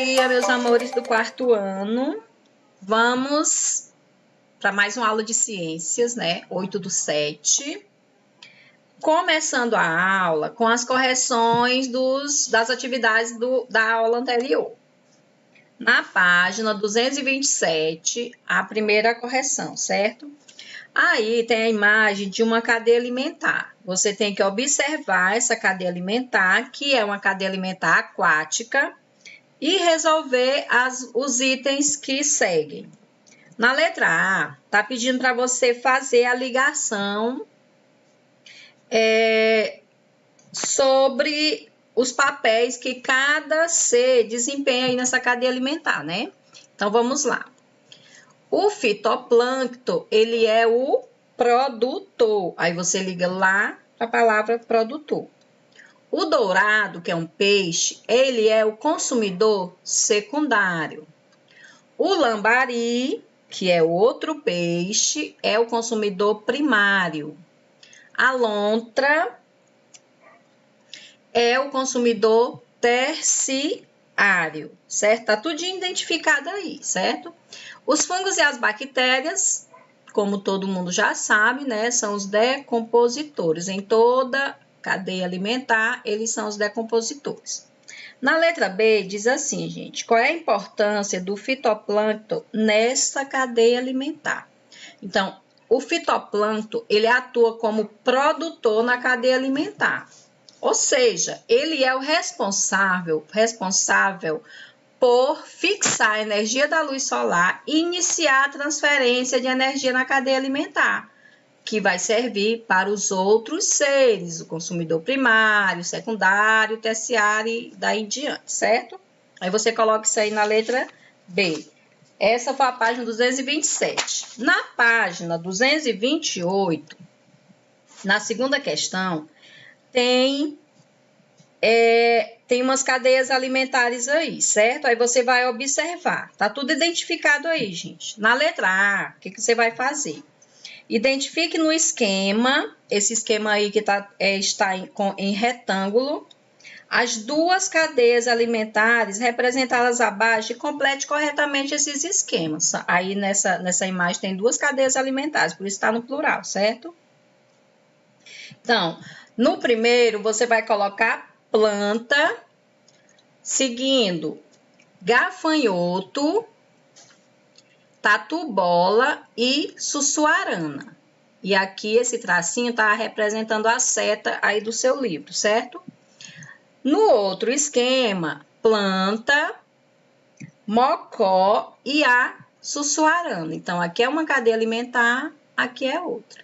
dia, meus amores do quarto ano. Vamos para mais uma aula de ciências, né? 8/7. Começando a aula com as correções das atividades da aula anterior. Na página 227, a primeira correção, certo? Aí tem a imagem de uma cadeia alimentar. Você tem que observar essa cadeia alimentar, que é uma cadeia alimentar aquática, e resolver os itens que seguem. Na letra A, está pedindo para você fazer a ligação sobre os papéis que cada ser desempenha aí nessa cadeia alimentar, né? Então, vamos lá. O fitoplâncton, ele é o produtor. Aí você liga lá para a palavra produtor. O dourado, que é um peixe, ele é o consumidor secundário. O lambari, que é outro peixe, é o consumidor primário. A lontra é o consumidor terciário, certo? Tá tudo identificado aí, certo? Os fungos e as bactérias, como todo mundo já sabe, né, são os decompositores. Em toda cadeia alimentar, eles são os decompositores. Na letra B, diz assim, gente, qual é a importância do fitoplâncton nessa cadeia alimentar? Então, o fitoplâncton, ele atua como produtor na cadeia alimentar. Ou seja, ele é o responsável por fixar a energia da luz solar e iniciar a transferência de energia na cadeia alimentar, que vai servir para os outros seres, o consumidor primário, secundário, terciário e daí em diante, certo? Aí você coloca isso aí na letra B. Essa foi a página 227. Na página 228, na segunda questão, tem umas cadeias alimentares aí, certo? Aí você vai observar. Tá tudo identificado aí, gente. Na letra A, o que você vai fazer? Identifique no esquema, esse esquema aí que está em retângulo, as duas cadeias alimentares representadas abaixo e complete corretamente esses esquemas. Aí nessa imagem tem duas cadeias alimentares, por isso está no plural, certo? Então, no primeiro você vai colocar planta, seguindo gafanhoto, tatu-bola e sussuarana. E aqui esse tracinho está representando a seta aí do seu livro, certo? No outro esquema, planta, mocó e a sussuarana. Então, aqui é uma cadeia alimentar, aqui é outra.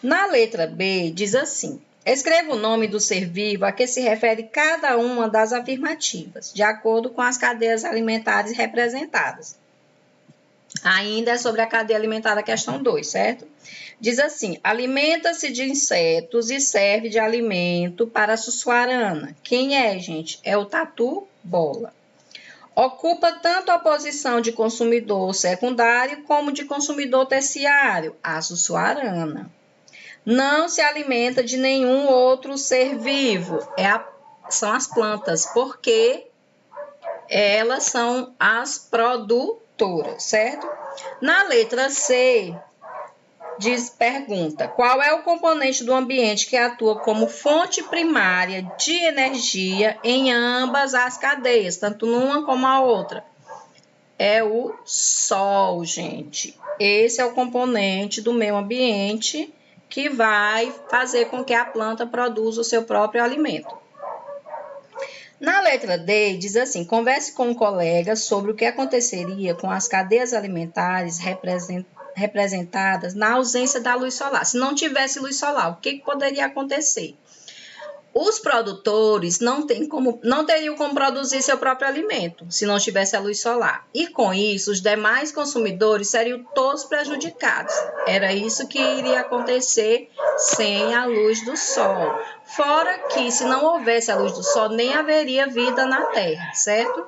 Na letra B, diz assim, escreva o nome do ser vivo a que se refere cada uma das afirmativas, de acordo com as cadeias alimentares representadas. Ainda é sobre a cadeia alimentar da questão 2, certo? Diz assim, alimenta-se de insetos e serve de alimento para a sussuarana. Quem é, gente? É o tatu-bola. Ocupa tanto a posição de consumidor secundário como de consumidor terciário, a sussuarana. Não se alimenta de nenhum outro ser vivo, são as plantas, porque elas são as produtoras, certo? Na letra C, pergunta, qual é o componente do ambiente que atua como fonte primária de energia em ambas as cadeias, tanto numa como a outra? É o sol, gente. Esse é o componente do meio ambiente que vai fazer com que a planta produza o seu próprio alimento. Na letra D, diz assim, converse com um colega sobre o que aconteceria com as cadeias alimentares representadas na ausência da luz solar. Se não tivesse luz solar, o que poderia acontecer? Os produtores não teriam como produzir seu próprio alimento, se não tivesse a luz solar. E com isso, os demais consumidores seriam todos prejudicados. Era isso que iria acontecer sem a luz do sol. Fora que, se não houvesse a luz do sol, nem haveria vida na Terra, certo?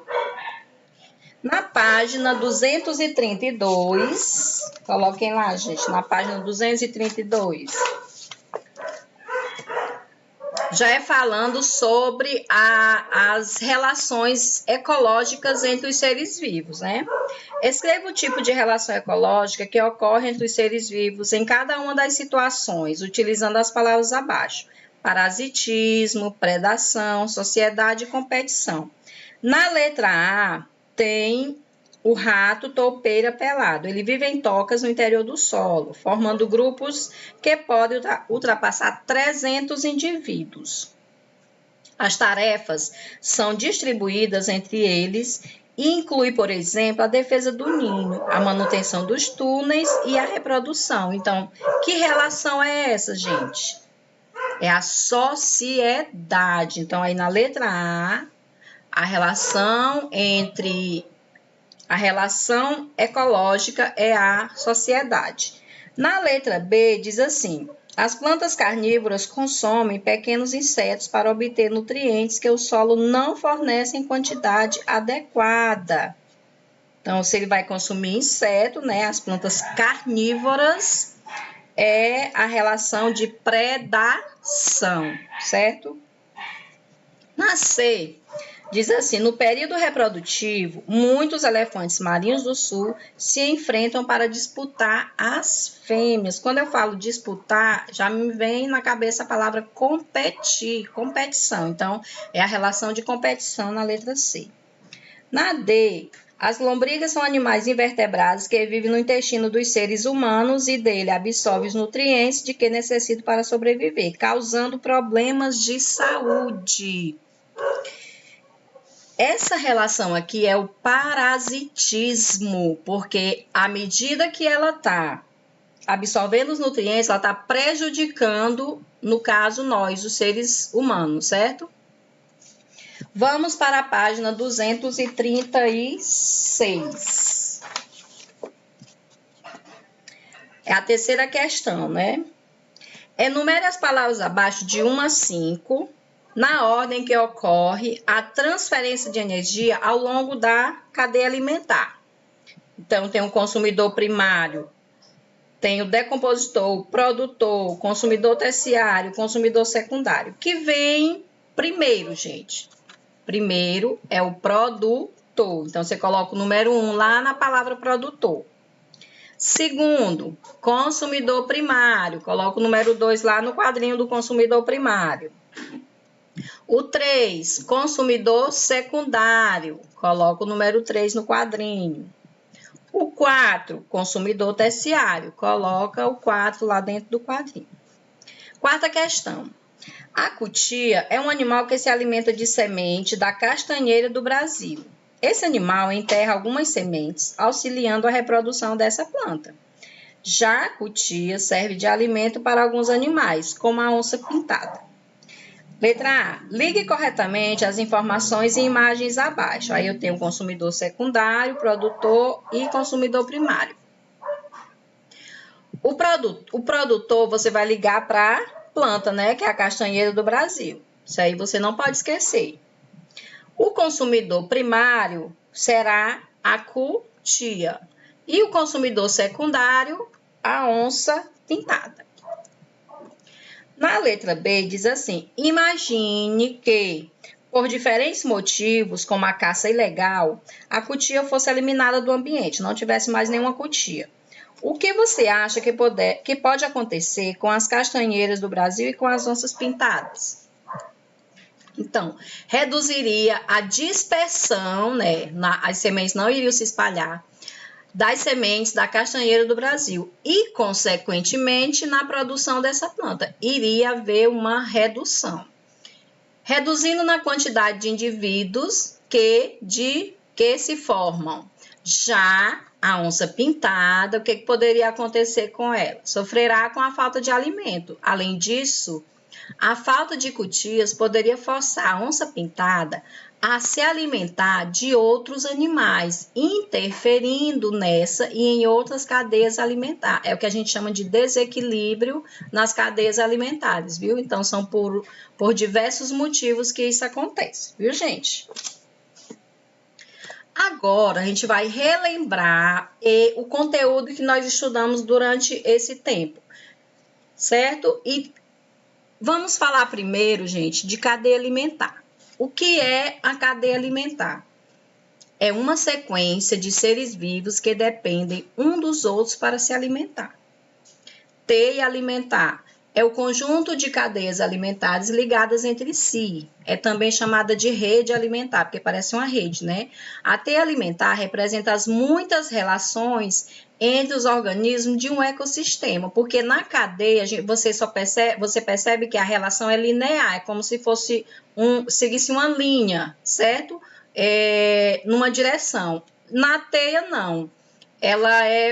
Na página 232, coloquem lá, gente, na página 232. já é falando sobre as relações ecológicas entre os seres vivos, né? Escreva o tipo de relação ecológica que ocorre entre os seres vivos em cada uma das situações, utilizando as palavras abaixo: parasitismo, predação, sociedade e competição. Na letra A, tem o rato toupeira pelado. Ele vive em tocas no interior do solo, formando grupos que podem ultrapassar 300 indivíduos. As tarefas são distribuídas entre eles e inclui, por exemplo, a defesa do ninho, a manutenção dos túneis e a reprodução. Então, que relação é essa, gente? É a sociedade. Então, aí na letra A relação ecológica é a sociedade. Na letra B, diz assim: as plantas carnívoras consomem pequenos insetos para obter nutrientes que o solo não fornece em quantidade adequada. Então, se ele vai consumir inseto, né, as plantas carnívoras, é a relação de predação, certo? Na C, diz assim: no período reprodutivo, muitos elefantes marinhos do sul se enfrentam para disputar as fêmeas. Quando eu falo disputar, já me vem na cabeça a palavra competir, competição. Então, é a relação de competição na letra C. Na D, as lombrigas são animais invertebrados que vivem no intestino dos seres humanos e dele absorvem os nutrientes de que necessitam para sobreviver, causando problemas de saúde. Essa relação aqui é o parasitismo, porque à medida que ela está absorvendo os nutrientes, ela está prejudicando, no caso, nós, os seres humanos, certo? Vamos para a página 236. É a terceira questão, né? Enumere as palavras abaixo de 1 a 5, na ordem que ocorre a transferência de energia ao longo da cadeia alimentar. Então, tem o consumidor primário, tem o decompositor, o produtor, o consumidor terciário, o consumidor secundário. Que vem primeiro, gente? Primeiro é o produtor. Então, você coloca o número 1 lá na palavra produtor. Segundo, consumidor primário. Coloca o número 2 lá no quadrinho do consumidor primário. O 3, consumidor secundário. Coloca o número 3 no quadrinho. O 4, consumidor terciário. Coloca o 4 lá dentro do quadrinho. Quarta questão. A cutia é um animal que se alimenta de semente da castanheira do Brasil. Esse animal enterra algumas sementes, auxiliando a reprodução dessa planta. Já a cutia serve de alimento para alguns animais, como a onça pintada. Letra A. Ligue corretamente as informações e imagens abaixo. Aí eu tenho consumidor secundário, produtor e consumidor primário. O produtor você vai ligar para a planta, né? Que é a castanheira do Brasil. Isso aí você não pode esquecer. O consumidor primário será a cutia. E o consumidor secundário, a onça pintada. Na letra B, diz assim: imagine que, por diferentes motivos, como a caça ilegal, a cutia fosse eliminada do ambiente, não tivesse mais nenhuma cutia. O que você acha que pode acontecer com as castanheiras do Brasil e com as onças pintadas? Então, reduziria a dispersão, né? As sementes não iriam se espalhar das sementes da castanheira do Brasil e, consequentemente, na produção dessa planta. Iria haver uma redução. Reduzindo na quantidade de indivíduos que se formam. Já a onça pintada, o que poderia acontecer com ela? Sofrerá com a falta de alimento. Além disso, a falta de cutias poderia forçar a onça pintada a se alimentar de outros animais, interferindo nessa e em outras cadeias alimentares. É o que a gente chama de desequilíbrio nas cadeias alimentares, viu? Então, são por diversos motivos que isso acontece, viu, gente? Agora, a gente vai relembrar o conteúdo que nós estudamos durante esse tempo, certo? E Vamos falar primeiro, gente, de cadeia alimentar. O que é a cadeia alimentar? É uma sequência de seres vivos que dependem um dos outros para se alimentar. Teia alimentar é o conjunto de cadeias alimentares ligadas entre si. É também chamada de rede alimentar, porque parece uma rede, né? A teia alimentar representa as muitas relações entre os organismos de um ecossistema, porque na cadeia você percebe que a relação é linear, é como se fosse seguisse uma linha, certo? Numa direção. Na teia, não.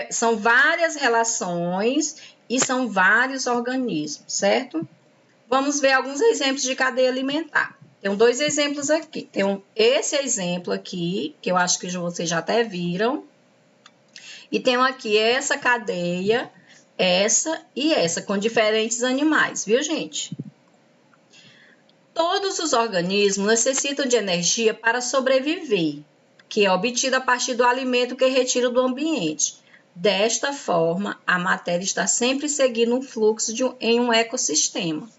São várias relações e são vários organismos, certo? Vamos ver alguns exemplos de cadeia alimentar. Tem 2 exemplos aqui. Tem esse exemplo aqui, que eu acho que vocês já até viram. E tem aqui essa cadeia, essa e essa, com diferentes animais, viu, gente? Todos os organismos necessitam de energia para sobreviver, que é obtida a partir do alimento que retira do ambiente. Desta forma, a matéria está sempre seguindo um fluxo em um ecossistema.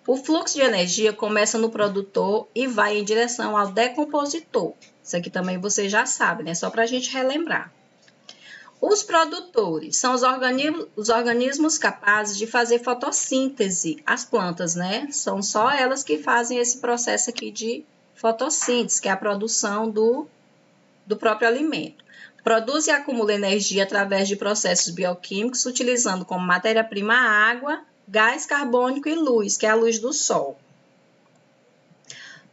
O fluxo de energia começa no produtor e vai em direção ao decompositor. Isso aqui também você já sabe, né? Só para a gente relembrar. Os produtores são os organismos capazes de fazer fotossíntese. As plantas, né? São só elas que fazem esse processo aqui de fotossíntese, que é a produção do próprio alimento. Produz e acumula energia através de processos bioquímicos, utilizando como matéria-prima a água, gás carbônico e luz, que é a luz do sol.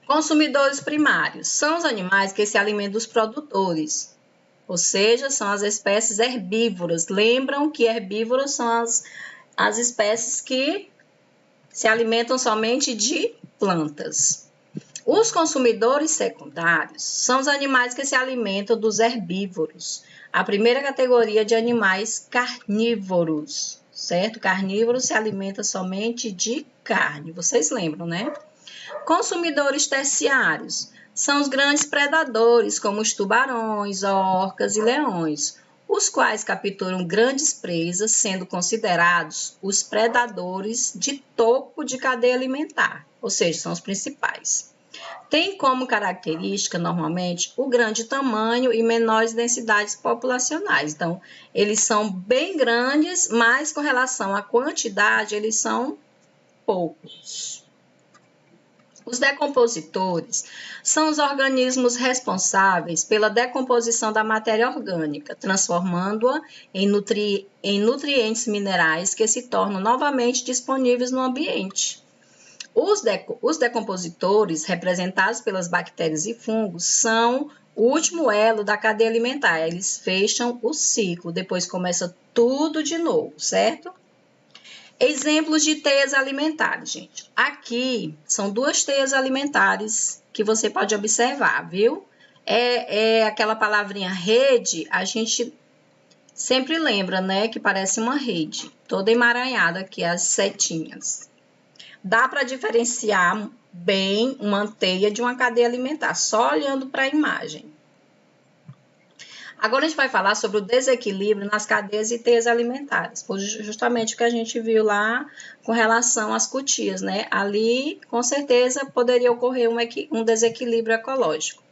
Consumidores primários são os animais que se alimentam dos produtores, ou seja, são as espécies herbívoras. Lembram que herbívoros são as espécies que se alimentam somente de plantas. Os consumidores secundários são os animais que se alimentam dos herbívoros, a primeira categoria de animais carnívoros, certo? Carnívoro se alimenta somente de carne, vocês lembram, né? Consumidores terciários são os grandes predadores, como os tubarões, orcas e leões, os quais capturam grandes presas, sendo considerados os predadores de topo de cadeia alimentar, ou seja, são os principais. Tem como característica, normalmente, o grande tamanho e menores densidades populacionais. Então, eles são bem grandes, mas com relação à quantidade, eles são poucos. Os decompositores são os organismos responsáveis pela decomposição da matéria orgânica, transformando-a em nutrientes minerais que se tornam novamente disponíveis no ambiente. Os decompositores, representados pelas bactérias e fungos, são o último elo da cadeia alimentar. Eles fecham o ciclo, depois começa tudo de novo, certo? Exemplos de teias alimentares, gente. Aqui são 2 teias alimentares que você pode observar, viu? Aquela palavrinha rede, a gente sempre lembra, né? Que parece uma rede, toda emaranhada aqui, as setinhas. Dá para diferenciar bem uma teia de uma cadeia alimentar, só olhando para a imagem. Agora a gente vai falar sobre o desequilíbrio nas cadeias e teias alimentares, justamente o que a gente viu lá com relação às cutias, né? Ali, com certeza, poderia ocorrer um desequilíbrio ecológico.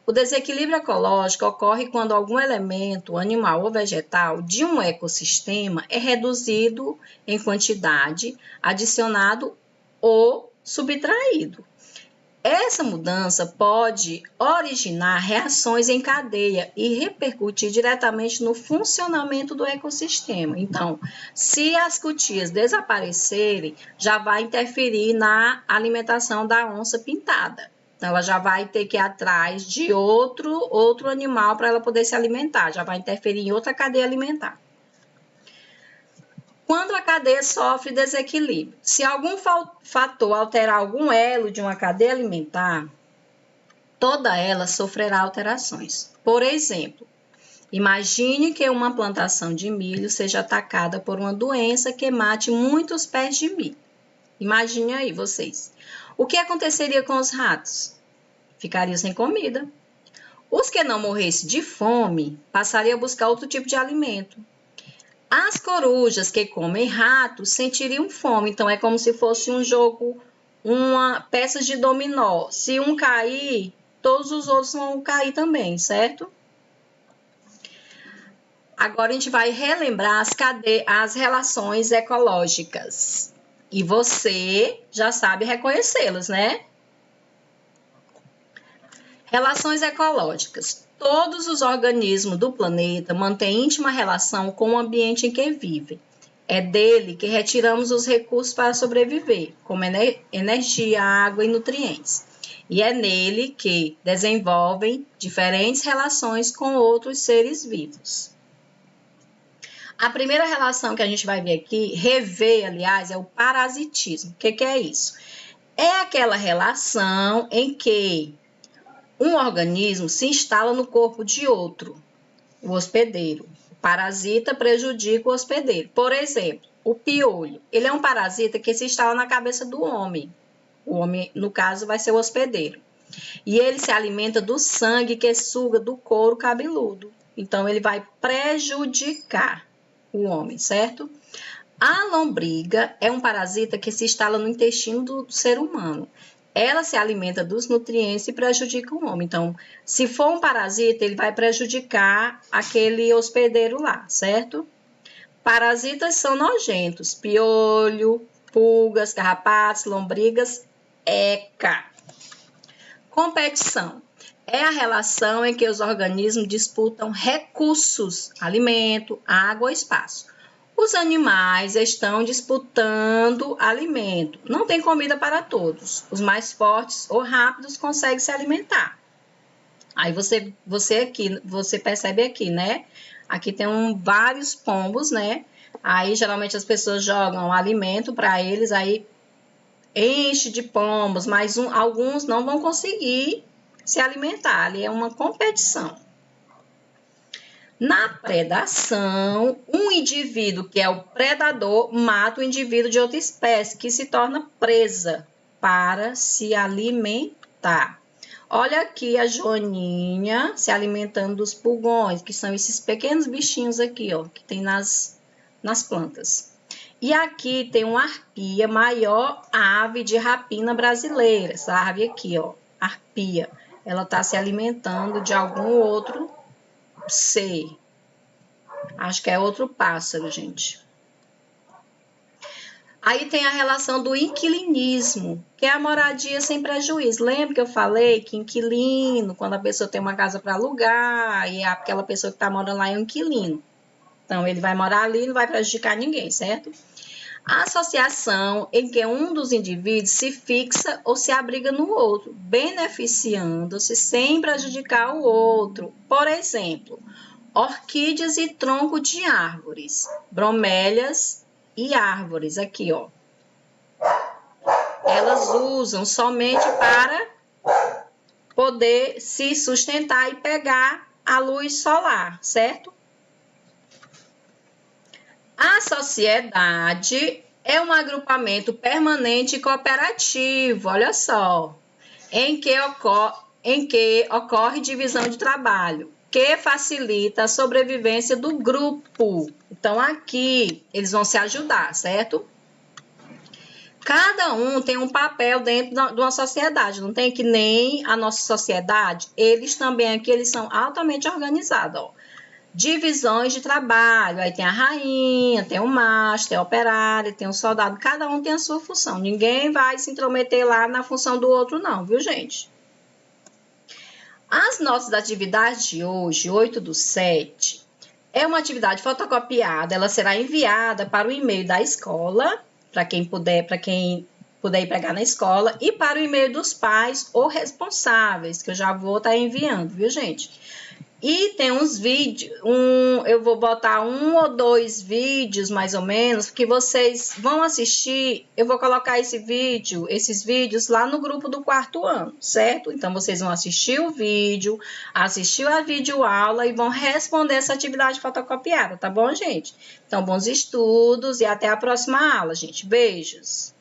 O desequilíbrio ecológico ocorre quando algum elemento, animal ou vegetal, de um ecossistema é reduzido em quantidade, adicionado ou subtraído. Essa mudança pode originar reações em cadeia e repercutir diretamente no funcionamento do ecossistema. Então, se as cutias desaparecerem, já vai interferir na alimentação da onça pintada. Então, ela já vai ter que ir atrás de outro animal para ela poder se alimentar, já vai interferir em outra cadeia alimentar. Quando a cadeia sofre desequilíbrio, se algum fator alterar algum elo de uma cadeia alimentar, toda ela sofrerá alterações. Por exemplo, imagine que uma plantação de milho seja atacada por uma doença que mate muitos pés de milho. Imagine aí vocês. O que aconteceria com os ratos? Ficariam sem comida. Os que não morressem de fome passariam a buscar outro tipo de alimento. As corujas que comem ratos sentiriam fome, então é como se fosse um jogo, uma peça de dominó. Se um cair, todos os outros vão cair também, certo? Agora a gente vai relembrar as relações ecológicas. E você já sabe reconhecê-las, né? Relações ecológicas. Todos os organismos do planeta mantêm íntima relação com o ambiente em que vivem. É dele que retiramos os recursos para sobreviver, como energia, água e nutrientes. E é nele que desenvolvem diferentes relações com outros seres vivos. A primeira relação que a gente vai ver aqui, rever, aliás, é o parasitismo. O que é isso? É aquela relação em que um organismo se instala no corpo de outro, o hospedeiro. O parasita prejudica o hospedeiro. Por exemplo, o piolho. Ele é um parasita que se instala na cabeça do homem. O homem, no caso, vai ser o hospedeiro. E ele se alimenta do sangue que suga do couro cabeludo. Então, ele vai prejudicar o homem, certo? A lombriga é um parasita que se instala no intestino do ser humano. Ela se alimenta dos nutrientes e prejudica o homem. Então, se for um parasita, ele vai prejudicar aquele hospedeiro lá, certo? Parasitas são nojentos: piolho, pulgas, carrapatos, lombrigas, ECA. Competição é a relação em que os organismos disputam recursos, alimento, água ou espaço. Os animais estão disputando alimento. Não tem comida para todos. Os mais fortes ou rápidos conseguem se alimentar. Aí você percebe aqui, né? Aqui tem vários pombos, né? Aí geralmente as pessoas jogam alimento para eles, aí enche de pombos, mas alguns não vão conseguir se alimentar. Ali é uma competição. Na predação, um indivíduo que é o predador mata o indivíduo de outra espécie, que se torna presa para se alimentar. Olha aqui a joaninha se alimentando dos pulgões, que são esses pequenos bichinhos aqui, ó, que tem nas plantas. E aqui tem uma arpia, maior ave de rapina brasileira. Essa ave aqui, ó, arpia. Ela está se alimentando de algum outro ser. Acho que é outro pássaro, gente. Aí tem a relação do inquilinismo, que é a moradia sem prejuízo. Lembra que eu falei que inquilino, quando a pessoa tem uma casa para alugar, e aquela pessoa que está morando lá é um inquilino. Então, ele vai morar ali e não vai prejudicar ninguém, certo? A associação em que um dos indivíduos se fixa ou se abriga no outro, beneficiando-se sem prejudicar o outro. Por exemplo, orquídeas e tronco de árvores, bromélias e árvores, aqui, ó. Elas usam somente para poder se sustentar e pegar a luz solar, certo? A sociedade é um agrupamento permanente e cooperativo, olha só, em que ocorre divisão de trabalho, que facilita a sobrevivência do grupo. Então, aqui, eles vão se ajudar, certo? Cada um tem um papel dentro de uma sociedade, não tem que nem a nossa sociedade, eles também aqui, eles são altamente organizados, ó. Divisões de trabalho, aí tem a rainha, tem o macho, tem o operário, tem o soldado, cada um tem a sua função, ninguém vai se intrometer lá na função do outro não, viu gente? As nossas atividades de hoje, 8/7, é uma atividade fotocopiada, ela será enviada para o e-mail da escola, para quem puder ir pegar na escola, e para o e-mail dos pais ou responsáveis, que eu já vou estar enviando, viu gente? E tem uns vídeos, eu vou botar 1 ou 2 vídeos, mais ou menos, que vocês vão assistir. Eu vou colocar esses vídeos lá no grupo do 4º ano, certo? Então, vocês vão assistir o vídeo, assistir a videoaula e vão responder essa atividade fotocopiada, tá bom, gente? Então, bons estudos e até a próxima aula, gente. Beijos!